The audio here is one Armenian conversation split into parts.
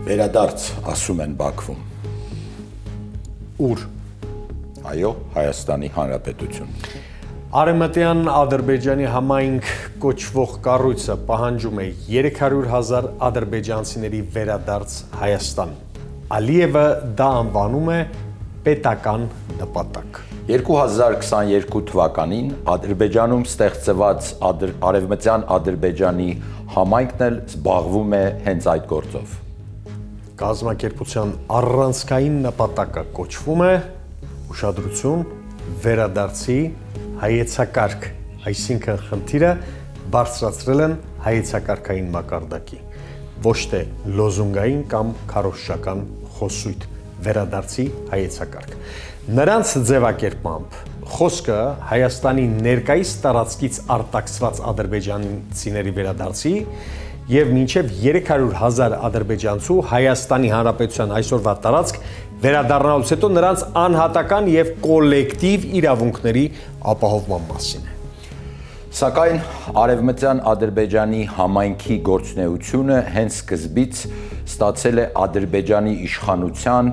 Վերադարձ, ասում են Բաքվում։ Ուր։ Այո, Հայաստանի Հանրապետություն։ Արևմտյան Ադրբեջանի համայնք կոչվող կառույցը պահանջում է 300,000 ադրբեջանցիների վերադարձ Հայաստան։ Ալիևը դա անվանում է պետական նպատակ։ 2022 թվականին Ադրբեջանում ստեղծված Արևմտյան Ադրբեջանի համայնքն էլ զբաղվում է հենց այդ գործով։ Կազմակերպության առանցքային նպատակը կոչվում է ուշադրություն վերադարձի հայեցակարգ, այսինքն խնդիրը բարձրացրել են հայեցակարգային մակարդակի, ոչ թե լոզունգային կամ քարոզչական խոսույթ, վերադարձի հայեցակարգ։ Նրանց ձևակերպմամբ խոսքը Հայաստանի ներկայիս տարածքից արտաքսված ադրբեջանցիների վերադարձի եւ մինչեւ 300,000 ադրբեջանցու Հայաստանի Հանրապետության այսօրվա տարածք վերադառնալուց հետո նրանց անհատական եւ կոլեկտիվ իրավունքների ապահովման մասին է։ Սակայն Արևմտյան Ադրբեջանի համայնքի գործունեությունը հենց սկզբից ստացել է Ադրբեջանի իշխանության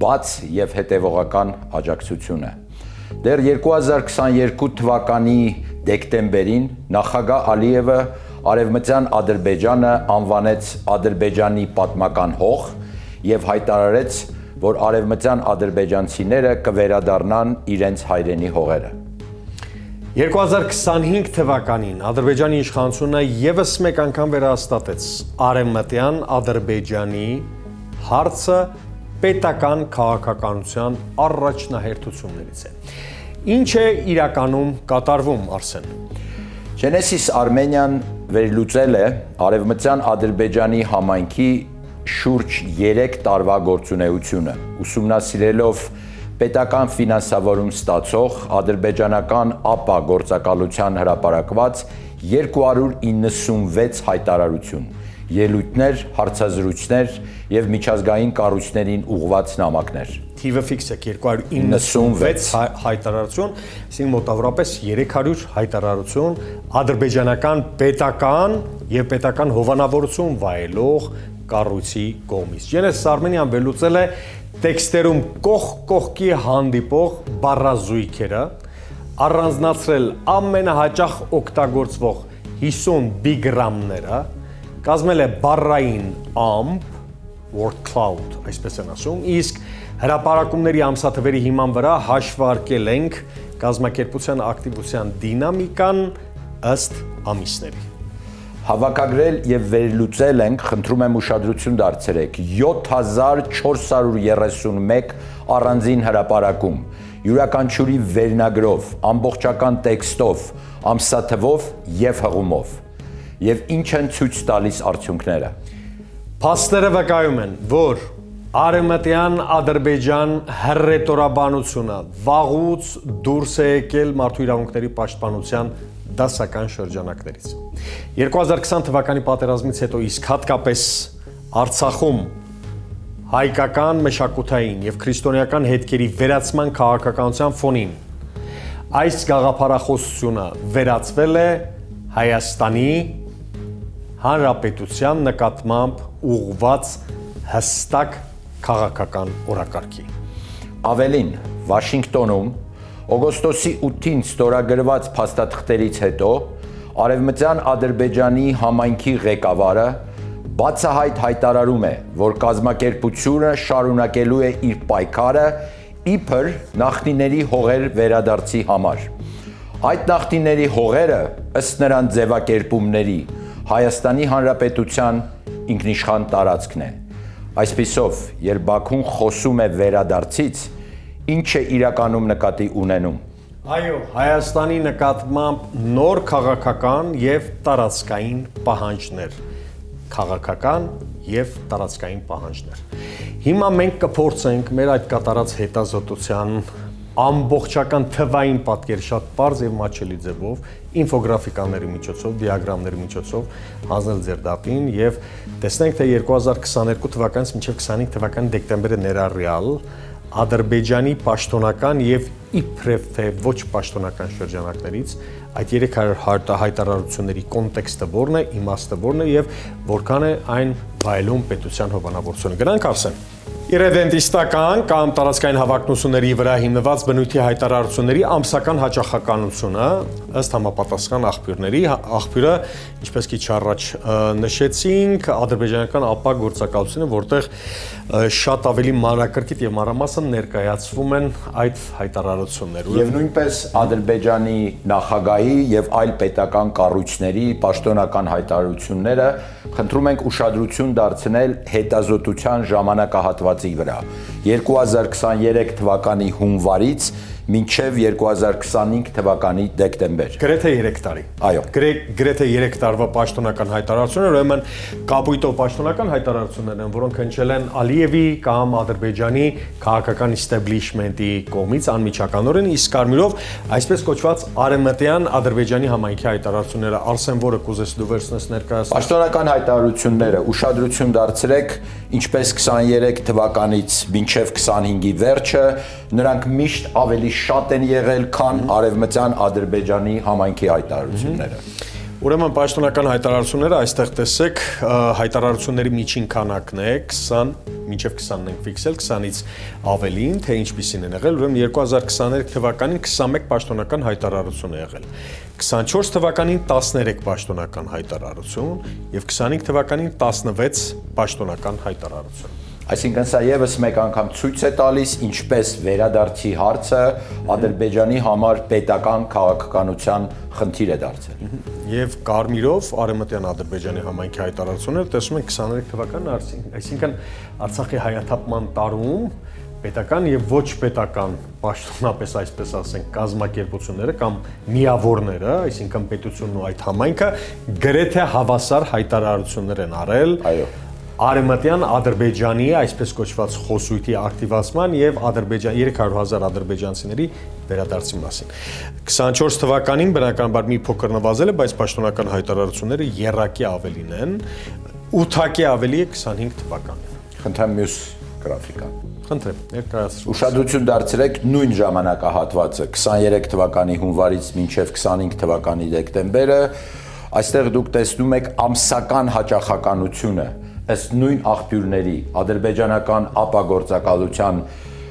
բաց եւ հետեւողական աջակցությունը։ Դեռ 2022 թվականի դեկտեմբերին նախագահ Ալիևը Արևմտյան Ադրբեջանը անվանեց Ադրբեջանի պատմական հող եւ հայտարարեց, որ արևմտյան ադրբեջանցիները կվերադառնան իրենց հայրենի հողերը։ 2025 թվականին Ադրբեջանի իշխանությունը եւս մեկ անգամ վերահաստատեց Արևմտյան Ադրբեջանի հարցը պետական քաղաքականության առաջնահերթություններից է։ Ինչ է իրականում կատարվում, Արսեն։ Genesis Armenian վերլուծել է Արևմտյան Ադրբեջանի համայնքի շուրջ 3 տարվա գործունեությունը, ուսումնասիրելով պետական ֆինանսավորում ստացող ադրբեջանական ԱՊԱ գործակալության հրապարակված 296 հայտարարություն, ելույթներ, հարցազրույցներ եւ միջազգային կառույցներին ուղղված նամակներ։ Թիվը ֆիքս է 296 հայտարարություն, այսինքն մոտավորապես 300 հայտարարություն ադրբեջանական պետական եւ պետական հովանավորություն վայելող կառույցի կողմից։ Genesis Armenian վերլուծել է տեքստերում կողքի հանդիպող բառազույգերը, առանձնացրել ամենահաճախ օգտագործվող 50 բիգրամները, կազմել է բառային ամպ, word cloud, այսպես են ասում, իսկ հրապարակումների ամսաթվերի հիման վրա հաշվարկել ենք կազմակերպության ակտիվության դինամիկան ըստ ամիսների։ Հավաքագրել եւ վերլուծել ենք, խնդրում եմ ուշադրություն դարձրեք, 7431 առանձին հրապարակում, յուրաքանչյուրի վերնագրով, ամբողջական տեքստով, ամսաթվով եւ հղումով։ Եվ ինչ են ցույց տալիս արդյունքները։ Փաստերը վկայում են, որ Արևմտյան Ադրբեջան հռետորաբանությունը վաղուց դուրս է եկել մարդու իրավունքների պաշտպանության դասական շրջանակներից։ 2020 թվականի պատերազմից հետո իսկ հատկապես Արցախում հայկական մշակութային եւ քրիստոնեական հետքերի վերացման քաղաքականության ֆոնին այս գաղափարախոսությունը վերածվել է Հայաստանի Հանրապետության նկատմամբ ուղղված հստակ քաղաքական օրակարգի։ Ավելին, Վաշինգտոնում օգոստոսի 8-ին ստորագրված փաստաթղթերից հետո Արևմտյան Ադրբեջանի համայնքի ղեկավարը բացահայտ հայտարարում է, որ կազմակերպությունը շարունակելու է իր պայքարը իբր նախնիների հողեր վերադարձի համար։ Այդ նախնիների հողերը ըստ նրան ձևակերպումների Հայաստանի Հանրապետության ինքնիշխան տարածքն է։ Այսպիսով, երբ Բաքուն խոսում է վերադարձից, ինչ է իրականում նկատի ունենում։ Այո, Հայաստանի նկատմամբ նոր քաղաքական եւ տարածքային պահանջներ։ Քաղաքական եւ տարածքային պահանջներ։ Հիմա մենք կփորձենք մեր այդ կատարած հետազոտության ամբողջական թվային պատկեր շատ པարզ եւ մատչելի ձևով, ինֆոգրաֆիկաների միջոցով, դիագրամների միջոցով հանձնել ձեր դատին եւ տեսնենք թե 2022 թվականից մինչեւ 25 թվականի դեկտեմբերը ներառյալ Ադրբեջանի պաշտոնական եւ իբրև թե ոչ պաշտոնական շրջանակներից այդ 300 հայտարարությունների կոնտեքստը որն է, իմաստը որն է եւ որքան է այն վայելում պետության հովանավորությունը։ Գնանք Արսեն։ Իրեդենտիստական կամ տարածքային հավակնությունների վրա հիմնված բնույթի հայտարարությունների ամսական հաճախականությունը ըստ համապատասխան աղբյուրների, աղբյուրը ինչպես քիչ առաջ նշեցինք, ադրբեջանական ԱՊԱ գործակալությունը, որտեղ շատ ավելի մանրակրկիտ եւ մանրամասն ներկայացվում են այդ հայտարարությունները։ Եվ նույնպես Ադրբեջանի նախագահի եւ այլ պետական կառույցների պաշտոնական հայտարարությունները խնդրում ենք ուշադրություն դարձնել հետազոտության ժամանակահատվածի վրա 2023 թվականի հունվարից մինչև 2025 թվականի դեկտեմբեր։ Գրեթե 3 տարի։ Այո։ Գրեթե 3 տարվա պաշտոնական հայտարարություններ, ուրեմն կապույտով պաշտոնական հայտարարություններ են, որոնք հնչել են Ալիևի կամ Ադրբեջանի քաղաքական իստեբլիշմենտի կողմից անմիջականորեն, իսկ կարմիրով այսպես կոչված արևմտյան Ադրբեջանի համայնքի հայտարարությունները։ Արսեն, որը կուզես դու վերցնես ներկայացնել։ Պաշտոնական հայտարարությունները ուշադրություն դարձրեք, ինչպես 23 թվականից մինչև 25-ի վերջը, նրանք միշտ ավելի շատ են եղել, քան արևմտյան Ադրբեջանի համայնքի հայտարարությունները։ Ուրեմն պաշտոնական հայտարարությունները այստեղ տեսեք, հայտարարությունների միջին քանակն է 20, մինչև 20-ն ենք ֆիքսել, 20-ից ավելին, թե ինչպիսին են եղել, ուրեմն 2023 թվականին 21 պաշտոնական հայտարարություն է եղել, 24 թվականին 13 պաշտոնական հայտարարություն եւ 25 թվականին 16 պաշտոնական հայտարարություն։ Այսինքն սա եւս մեկ անգամ ցույց է տալիս, ինչպես վերադարձի հարցը Ադրբեջանի համար պետական քաղաքականության խնդիր է դարձել։ Եվ կարմիրով արևմտյան Ադրբեջանի համայնքի հայտարարությունները տեսնում ենք 23 թվականին, այսինքն Արցախի հայաթափման տարում պետական եւ ոչ պետական պաշտոնապես այսպես ասենք կազմակերպությունները կամ միավորները, այսինքն պետությունն ու այդ համայնքը գրեթե հավասար հայտարարություններ են արել։ Այո։ Արևմտյան Ադրբեջանի այսպես կոչված խոսույթի ակտիվացման եւ 300,000 ադրբեջանցիների վերադարձի մասին։ 24 թվականին բնականաբար մի փոքր նվազել է, բայց պաշտոնական հայտարարությունները երակի ավելին են, 8-ակի ավելի է 25 թվականին։ Խնդրեմ մյուս գրաֆիկան։ Խնդրեմ, ներկայացրու։ Ուշադրություն դարձրեք նույն ժամանակահատվածը 23 թվականի հունվարից մինչև 25 թվականի դեկտեմբերը, այստեղ դուք տեսնում եք ամսական հաճախականությունը ըստ նույն աղբյուրների, ադրբեջանական ԱՊԱ գործակալության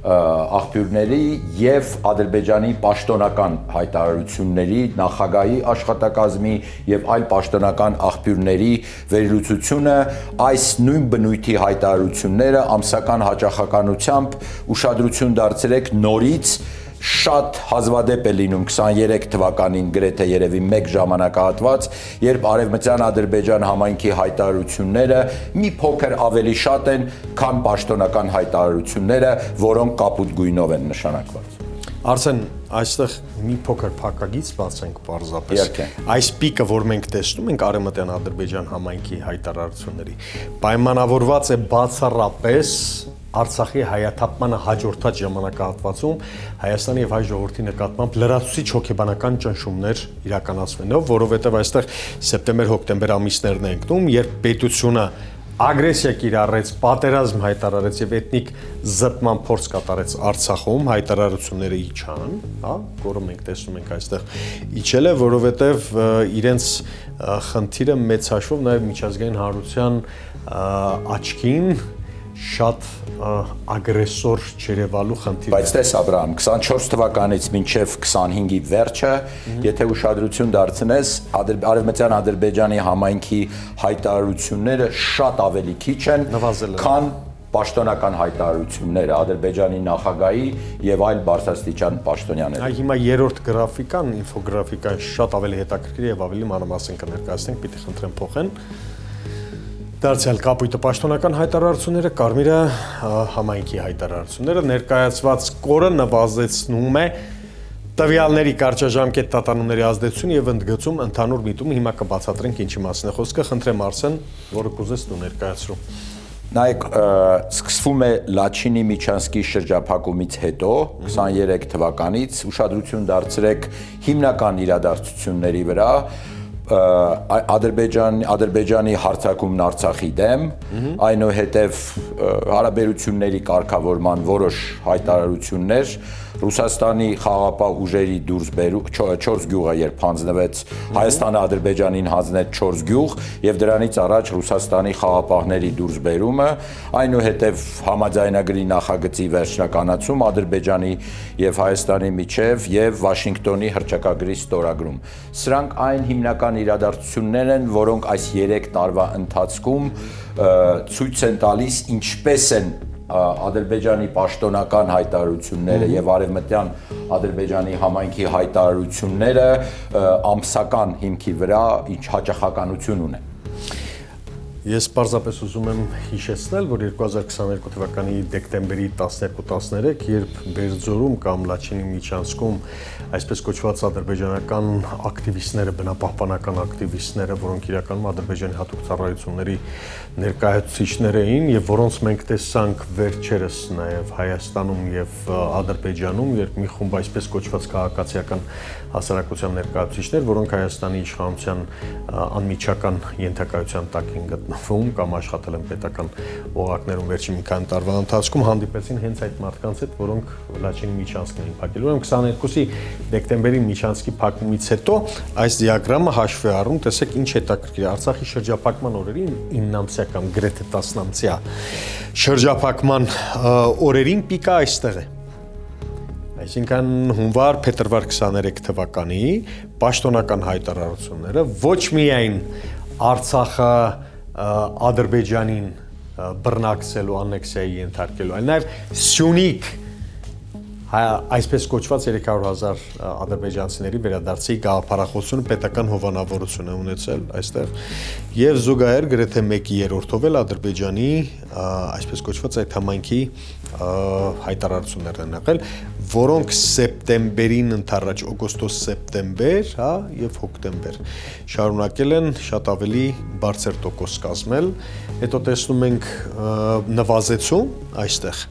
աղբյուրների եւ Ադրբեջանի պաշտոնական հայտարարությունների, նախագահի աշխատակազմի եւ այլ պաշտոնական աղբյուրների վերլուծությունը այս նույն բնույթի հայտարարությունները ամսական հաճախականությամբ ուշադրություն դարձրեք նորից շատ հազվադեպ է լինում 23 թվականին գրեթե երևի մեկ ժամանակահատված, երբ արևմտյան Ադրբեջան համայնքի հայտարարությունները մի փոքր ավելի շատ են, քան պաշտոնական հայտարարությունները, որոնք կապույտ գույնով են նշանակված։ Արսեն, այստեղ մի փոքր փակագից բացենք պարզապես։ Այս պիկը, որ մենք տեսնում ենք արևմտյան Ադրբեջան համայնքի հայտարարությունների, պայմանավորված է բացառապես Արցախի հայաթափմանը հաջորդած ժամանակահատվածում Հայաստանի եւ հայ ժողովրդի նկատմամբ լրացուցիչ հոգեբանական ճնշումներ իրականացվելով, որովհետեւ այստեղ սեպտեմբեր-հոկտեմբեր ամիսներն են ընկնում, երբ պետությունը ագրեսիա կիրառեց, պատերազմ հայտարարեց եւ էթնիկ զտման փորձ կատարեց Արցախում, հայտարարությունները իջան, հա, որը մենք տեսնում ենք այստեղ իջել է, որովհետեւ իրենց խնդիրը մեծ հաշվով նաեւ միջազգային հանրության աչքին շատ ագրեսոր չերևալու խնդիր։ Բայց տես Աբրահամ, 24 թվականից մինչև 25-ի վերջը, եթե ուշադրություն դարձնես, արևմտյան Ադրբեջանի համայնքի հայտարարությունները շատ ավելի քիչ են, քան պաշտոնական հայտարարությունները Ադրբեջանի նախագահի եւ այլ բարձրաստիճան պաշտոնյաների։ Այ հիմա երրորդ գրաֆիկան, ինֆոգրաֆիկան շատ ավելի հետաքրքիր եւ ավելի մանրամասն կներկայացնենք, պիտի խնդրեմ փոխեն։ Դարձյալ կապույտը պաշտոնական հայտարարությունները, կարմիրը համայնքի հայտարարությունները, ներկայացված կորը նվազեցնում է տվյալների կարճաժամկետ տատանումների ազդեցություն եւ ընդգծում ընդհանուր միտումը, հիմա կբացատրենք ինչի մասին է խոսքը, խնդրեմ Արսեն, որը կուզես դու ներկայացրու։ Նայեք, սկսվում է Լաչինի Միչանսկի շրջափակումից հետո 23 թվականից ուշադրություն դարձրեք հիմնական իրադարձությունների վրա, Ադրբեջանի հարձակումն Արցախի դեմ, այնուհետև հարաբերությունների կարգավորման որոշ հայտարարություններ, Ռուսաստանի խաղաղապահ ուժերի դուրսբերում 4 գյուղը երբ հանձնվեց, Հայաստանը Ադրբեջանին հանձնեց 4 գյուղ եւ դրանից առաջ Ռուսաստանի խաղաղապահների դուրսբերումը, այնուհետև համաձայնագրի նախագծի վերջնականացում Ադրբեջանի եւ Հայաստանի միջև եւ Վաշինգտոնի հռչակագրի ստորագրում։ Սրանք այն հիմնական իրադարձություններ են, որոնք այս 3 տարվա ընթացքում ցույց են տալիս ինչպես են Ադրբեջանի պաշտոնական հայտարարությունները եւ արևմտյան Ադրբեջանի համայնքի հայտարարությունները ամսական հիմքի վրա ինչ հաճախականություն ունեն։ Ես պարզապես ուզում եմ հիշեցնել, որ 2022 թվականի դեկտեմբերի 12-13, երբ Բերձորում կամ Լաչինի միջանցքում այսպես կոչված ադրբեջանական ակտիվիստները, բնապահպանական ակտիվիստները, որոնք իրականում Ադրբեջանի հատուկ ծառայությունների ներկայացուցիչներ էին եւ որոնց մենք տեսանք վերջերս նաեւ Հայաստանում եւ Ադրբեջանում, երբ մի խումբ այսպես կոչված քաղաքացիական հասարակության ներկայացուցիչներ, որոնք Հայաստանի իշխանության անմիջական ենթակայության տակ են գտնվում կամ աշխատել են պետական օղակներում վերջին մի քանի տարվա ընթացքում, հանդիպեցին հենց այդ մարդկանց հետ, որոնք Լաչինի միջանցքն էին փակել։ Ուրեմն 22-ի դեկտեմբերի միջանցքի փակումից հետո այս դիագրամը հաշվի առնում, տեսեք ինչ հետաքրքիր է, Արցախի շրջափակման օրերին 9-ամսյա կամ գրեթե 10-ամսյա շրջափակման օրերին պիկը այստեղ է։ Այսինքն հունվար, փետրվար 23 թվականի պաշտոնական հայտարարությունները ոչ միայն Արցախը Ադրբեջանին բռնակցելու, անեքսիայի ենթարկելու, այլ նաև Սյունիք այսպես կոչված 300,000 ադրբեջանցիների վերադարձի գաղափարախոսությունը պետական հովանավորություն է ունեցել այստեղ եւ զուգահեռ գրեթե 1/3-ով էլ Ադրբեջանի այսպես կոչված այդ համայնքի հայտարարություններն են եղել, որոնք սեպտեմբերին ընթառաջ օգոստոս-սեպտեմբեր, եւ հոկտեմբեր շարունակել են շատ ավելի բարձր տոկոս կազմել, հետո տեսնում ենք նվազեցում այստեղ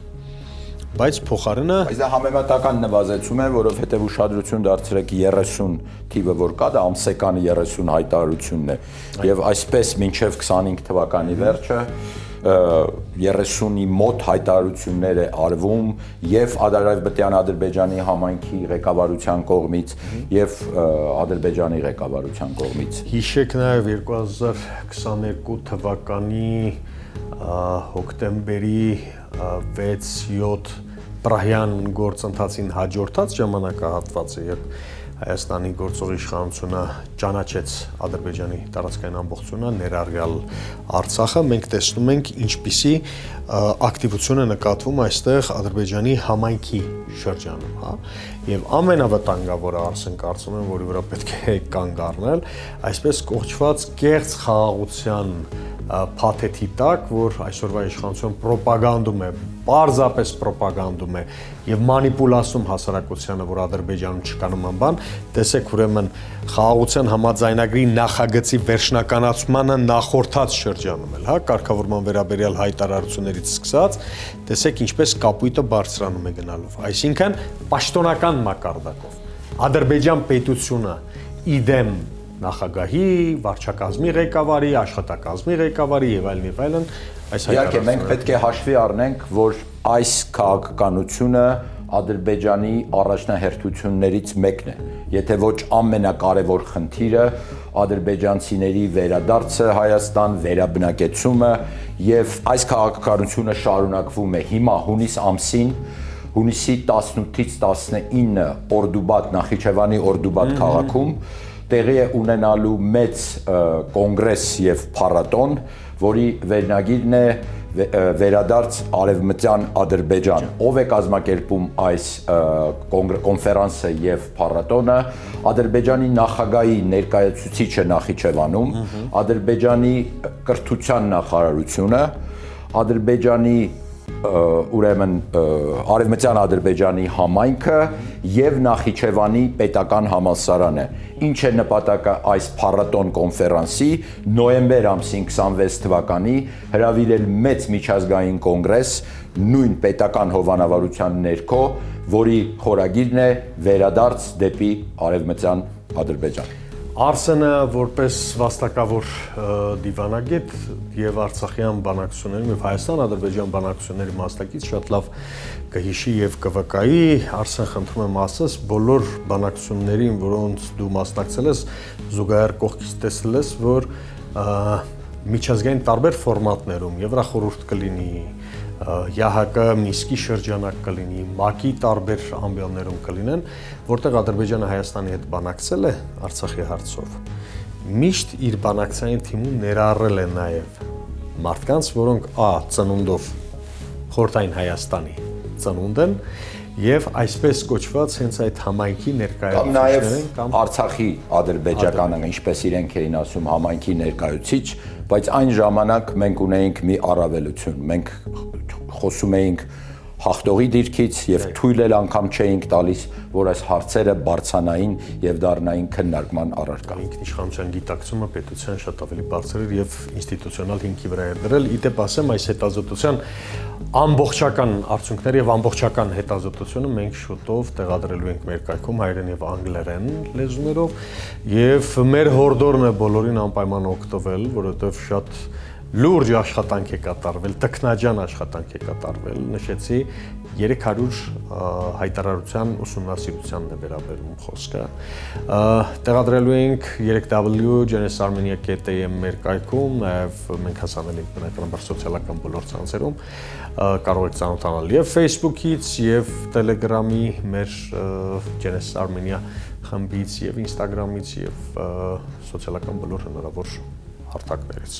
բայց փոխարենը Բայց դա համեմատական նվազեցում է, որովհետև ուշադրություն դարձրեք 30 թիվը որ կա, դա ամսական 30 հայտարարությունն է եւ այսպես մինչեւ 25 թվականի վերջը 30-ի մոտ հայտարարություններ է արվում եւ Արևմտյան Ադրբեջանի համայնքի ղեկավարության կողմից եւ Ադրբեջանի ղեկավարության կողմից։ Հիշեք նաեւ 2022 թվականի հոկտեմբերի 6-7 պրահյան գործընթացին հաջորդած ժամանակահատվածը, երբ Հայաստանի գործող իշխանությունը ճանաչեց Ադրբեջանի տարածքային ամբողջությունը, ներառյալ Արցախը, մենք տեսնում ենք ինչպիսի ակտիվություն է նկատվում այստեղ Ադրբեջանի համայնքի շրջանում, եւ ամենավտանգավորը Արսեն կարծում եմ, որի վրա պետք է կանգ առնել, այսպես կոչված կեղծ խաղաղության փաթեթի տակ, որ այսօրվա իշխանությունը պրոպագանդում է, պարզապես պրոպագանդում է եւ մանիպուլացնում հասարակությանը, որ Ադրբեջանում չկա նման բան, տեսեք ուրեմն խաղաղության համաձայնագրի նախագծի վերջնականացմանը նախորդած շրջանում էլ, կարգավորման վերաբերյալ հայտարարություններից սկսած, տեսեք ինչպես կապույտը բարձրանում է գնալով, այսինքն պաշտոնական մակարդակով Ադրբեջան պետությունը իդեմ նախագահի, վարչակազմի ղեկավարի, աշխատակազմի ղեկավարի եւ այլն, այս Իհարկե մենք պետք է հաշվի առնենք, որ այս քաղաքականությունը Ադրբեջանի առաջնահերթություններից մեկն է, եթե ոչ ամենակարևոր խնդիրը ադրբեջանցիների վերադարձը Հայաստան, վերաբնակեցումը եւ այս քաղաքականությունը շարունակվում է հիմա հունիս ամսին հունիսի 18-ից 19 Օրդուբադ, Նախիջևանի Օրդուբադ քաղաքում տեղի է ունենալու մեծ կոնգրես եւ փառատոն, որի վերնագիրն է վերադարձ Արևմտյան Ադրբեջան։ Ով է կազմակերպում այս կոնֆերանսը եւ փառատոնը, Ադրբեջանի նախագահի ներկայացուցիչը Նախիջևանում, Ադրբեջանի կրթության նախարարությունը, Ադրբեջանի ուրեմն Արևմտյան Ադրբեջանի համայնքը եւ Նախիջևանի պետական համալսարանը։ Ինչ է նպատակը այս փառատոն կոնֆերանսի նոյեմբեր ամսին 26 թվականի հրավիրել մեծ միջազգային կոնգրես նույն պետական հովանավորության ներքո, որի խորագիրն է վերադարձ դեպի Արևմտյան Ադրբեջան։ Արսենը որպես վաստակավոր դիվանագետ եւ Արցախյան բանակցություններում եւ Հայաստան-Ադրբեջան բանակցությունների մասնակից շատ լավ կհիշի եւ կվկայի Արսեն խնդրում եմ ասես բոլոր բանակցություններին, որոնց դու մասնակցել ես, զուգահեռ կողքից տեսել ես, որ միջազգային տարբեր ֆորմատներում Եվրախորհուրդ կլինի, ԵԱՀԿ Մինսկի շրջանակ կլինի, ՄԱԿ-ի տարբեր ամբիոններում կլինեն, որտեղ Ադրբեջանը Հայաստանի հետ բանակցել է Արցախի հարցով։ Միշտ իր բանակցային թիմում ներառել է նաև մարդկանց, որոնք ծնունդով խորհրդային Հայաստանի ծնունդ են եւ այսպես կոչված հենց այդ համայնքի ներկայացուցիչներ կամ Արցախի ադրբեջականը, ինչպես իրենք էին ասում, համայնքի ներկայացուցիչ, բայց այն ժամանակ մենք ունեինք մի առավելություն։ Մենք խոսում էինք հաղթողի դիրքից եւ թույլ էլ անգամ չէինք տալիս, որ այս հարցերը բարձրանային եւ դառնային քննարկման առարկա։ Ինքնիշխանության գիտակցումը պետության շատ ավելի բարձր էր եւ ինստիտուցիոնալ հիմքի վրա էր դրել։ Իդեպ ասեմ, այս հետազոտության ամբողջական արդյունքները եւ ամբողջական հետազոտությունը մենք շուտով տեղադրելու ենք մեր կայքում հայերեն եւ անգլերեն լեզուներով եւ մեր հորդորն է բոլորին անպայման օգտվել, որովհետեւ շատ լուրջ աշխատանք է կատարվել, տքնաջան աշխատանք է կատարվել, նշեցի 300 հայտարարության ուսումնասիրությանն է վերաբերում խոսքը։ Տեղադրելու ենք 3w.genesarmenia.am մեր կայքում, նաև մենք հասանելի ենք բնականաբար սոցիալական բոլոր ցանցերում, կարող եք ծանոթանալ եւ Facebook-ից եւ Telegram-ի մեր Genesis Armenia խմբից եւ Instagram-ից եւ սոցիալական բոլոր հնարավոր հարթակներից։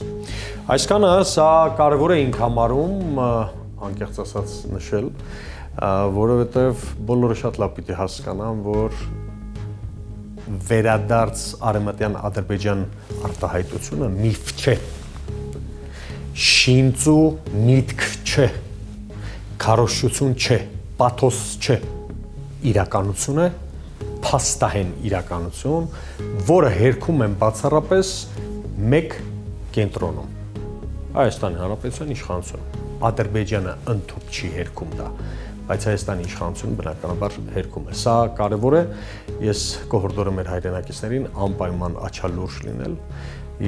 Այսքանը սա կարևոր է ինք համարում, անկեղծ ասած նշել, որովհետև բոլորը շատ լավ պիտի հասկանան, որ վերադարձ արևմտյան Ադրբեջան արտահայտությունը միֆ չէ, շինծու միտք չէ, քարոզչություն չէ, պաթոս չէ, իրականություն է, փաստահեն իրականություն, որը հերքում են բացառապես մեկ կենտրոնում Հայաստանի Հանրապետության իշխանությունը Ադրբեջանը ընդհանուր չի հերքում դա, բայց Հայաստանի իշխանությունը բնականաբար հերքում է։ Սա կարևոր է, ես կհորդորեմ մեր հայրենակիցներին անպայման աչալուրջ լինել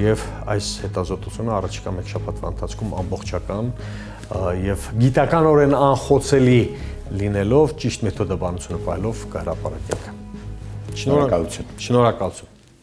եւ այս հետազոտությունը առաջիկա մեկ շաբաթվա ընթացքում ամբողջական եւ գիտականորեն անխոցելի լինելով ճիշտ մեթոդաբանությունը պայելով կհրապարակենք։ Շնորհակալություն։ Շնորհակալություն։